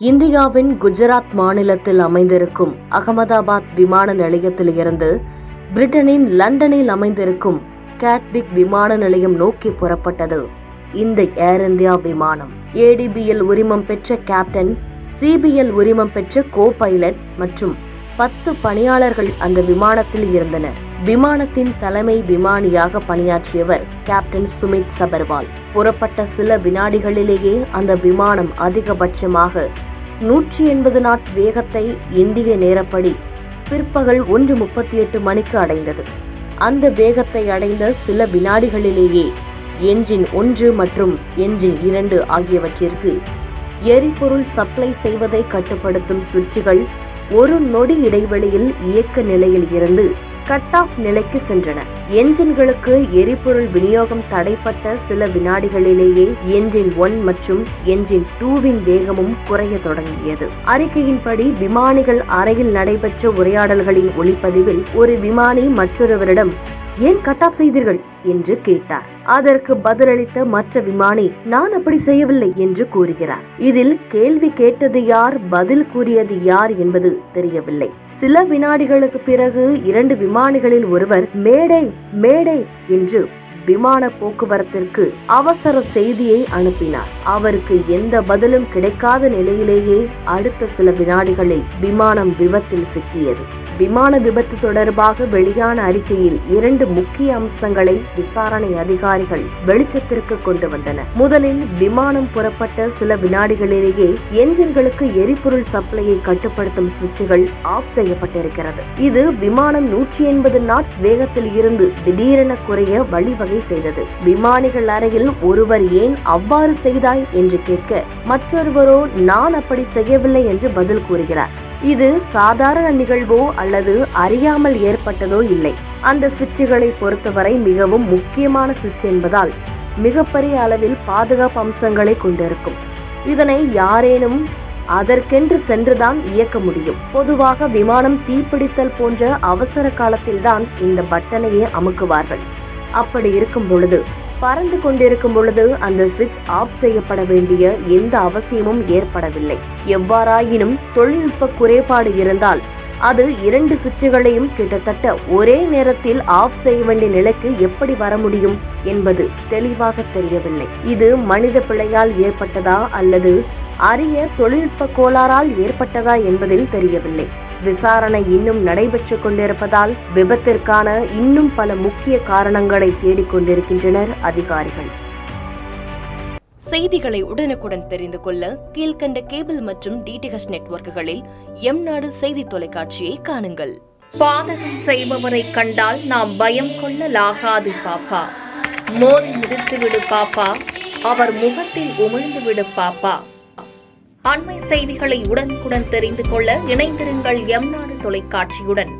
இந்தியாவின் குஜராத் மாநிலத்தில் அமைந்திருக்கும் அகமதாபாத் விமான நிலையத்தில் இருந்து பிரிட்டனின் லண்டனில் அமைந்திருக்கும் கேட்விக் விமான நிலையம் நோக்கி புறப்பட்டது இந்த ஏர் இந்தியா விமானம். ADBL உரிமம் பெற்ற கேப்டன், CBL உரிமம் பெற்ற கோ பைலட் மற்றும் 10 பணியாளர்கள் அந்த விமானத்தில் இருந்தனர். விமானத்தின் தலைமை விமானியாக பணியாற்றியவர் கேப்டன் சுமித் சபர்வால். புறப்பட்ட சில வினாடிகளிலேயே அந்த விமானம் அதிகபட்சமாக 180 நாட்ஸ் வேகத்தை இந்திய நேரப்படி பிற்பகல் 1:38 மணிக்கு அடைந்தது. அந்த வேகத்தை அடைந்த சில வினாடிகளிலேயே என்ஜின் 1 மற்றும் என்ஜின் 2 ஆகியவற்றிற்கு எரிபொருள் சப்ளை செய்வதை கட்டுப்படுத்தும் சுவிட்சுகள் ஒரு நொடி இடைவெளியில் இயக்க நிலையில் இருந்து கட் ஆஃப் நிலைக்கு சென்றன. என்ஜின்களுக்கு எரிபொருள் விநியோகம் தடைப்பட்ட சில வினாடிகளிலேயே என்ஜின் 1 மற்றும் என்ஜின் 2வின் வேகமும் குறைய தொடங்கியது. அறிக்கையின்படி விமானிகள் அறையில் நடைபெற்ற உரையாடல்களின் ஒளிப்பதிவில் ஒரு விமானி மற்றொருவரிடம் ஏன் கட் ஆஃப் செய்தீர்கள் என்று கேட்டார். அதற்கு பதிலளித்த மற்ற விமானி நான் அப்படி செய்யவில்லை என்று கூறுகிறார். இதில் கேள்வி கேட்டது யார், பதில் கூறியது யார் என்பது தெரியவில்லை. சில வினாடிகளுக்கு பிறகு 2 விமானிகளில் ஒருவர் மேடை மேடை என்று விமான போக்குவரத்திற்கு அவசர செய்தியை அனுப்பினார். அவருக்கு எந்த பதிலும் கிடைக்காத நிலையிலேயே அடுத்த சில வினாடிகளில் விமானம் விபத்தில் சிக்கியது. விமான விபத்து தொடர்பாக வெளியான அறிக்கையில் 2 முக்கிய அம்சங்களை விசாரணை அதிகாரிகள் வெளிச்சத்திற்கு கொண்டு வந்தனர். முதலில் விமானம் புறப்பட்ட சில வினாடிகளிலேயே என்ஜின்களுக்கு எரிபொருள் சப்ளையை கட்டுப்படுத்தும் சுவிட்சுகள் ஆஃப் செய்யப்பட்டிருக்கிறது. இது விமானம் 180 நாட்ஸ் வேகத்தில் இருந்து திடீரென குறைய வழிவகை செய்தது. விமானிகள் அறையில் ஒருவர் ஏன் அவ்வாறு செய்தாய் என்று கேட்க மற்றொருவரோ நான் அப்படி செய்யவில்லை என்று பதில் கூறுகிறார். இது சாதாரண நிகழ்வோ அல்லது அறியாமல் ஏற்பட்டதோ இல்லை. அந்த சுவிட்சுகளை பொறுத்தவரை மிகவும் முக்கியமான சுவிட்ச் என்பதால் மிகப்பெரிய அளவில் பாதுகாப்பு அம்சங்களை கொண்டிருக்கும். இதனை யாரேனும் அதற்கென்று சென்றுதான் இயக்க முடியும். பொதுவாக விமானம் தீப்பிடித்தல் போன்ற அவசர காலத்தில்தான் இந்த பட்டனையே அமுக்குவார்கள். அப்படி இருக்கும் பொழுது, பறந்து கொண்டிருக்கும் பொழுது அந்த சுவிட்ச் ஆஃப் செய்யப்பட வேண்டிய எந்த அவசியமும் ஏற்படவில்லை. எவ்வாறாயினும் தொழில்நுட்ப குறைபாடு இருந்தால் அது 2 சுவிட்சுகளையும் கிட்டத்தட்ட ஒரே நேரத்தில் ஆஃப் செய்ய வேண்டிய நிலைக்கு எப்படி வர முடியும் என்பது தெளிவாக தெரியவில்லை. இது மனித பிழையால் ஏற்பட்டதா அல்லது அரிய தொழில்நுட்ப கோளாறால் ஏற்பட்டதா என்பதில் தெரியவில்லை. விசாரணை இன்னும் நடைபெற்றுக் கொண்டிருப்பதால் விபத்திற்கான இன்னும் பல முக்கிய காரணங்களை தேடிக்கொண்டிருக்கின்றனர் அதிகாரிகள். செய்திகளை உடனுக்குடன் தெரிந்து கொள்ள கீழ்கண்ட கேபிள் மற்றும் DTH நெட்வொர்க்குகளில் எம்நாடு செய்தி தொலைக்காட்சியை காணுங்கள். பாதகம் செய்பவரை கண்டால் நாம் பயம் கொள்ளலாகாது பாப்பா. மோதி மிதித்து விடு பாப்பா, அவர் முகத்தில் உமிழ்ந்து விடு பாப்பா. அண்மை செய்திகளை உடனுக்குடன் தெரிந்து கொள்ள இணைந்திருங்கள் எம்நாடு தொலைக்காட்சியுடன்.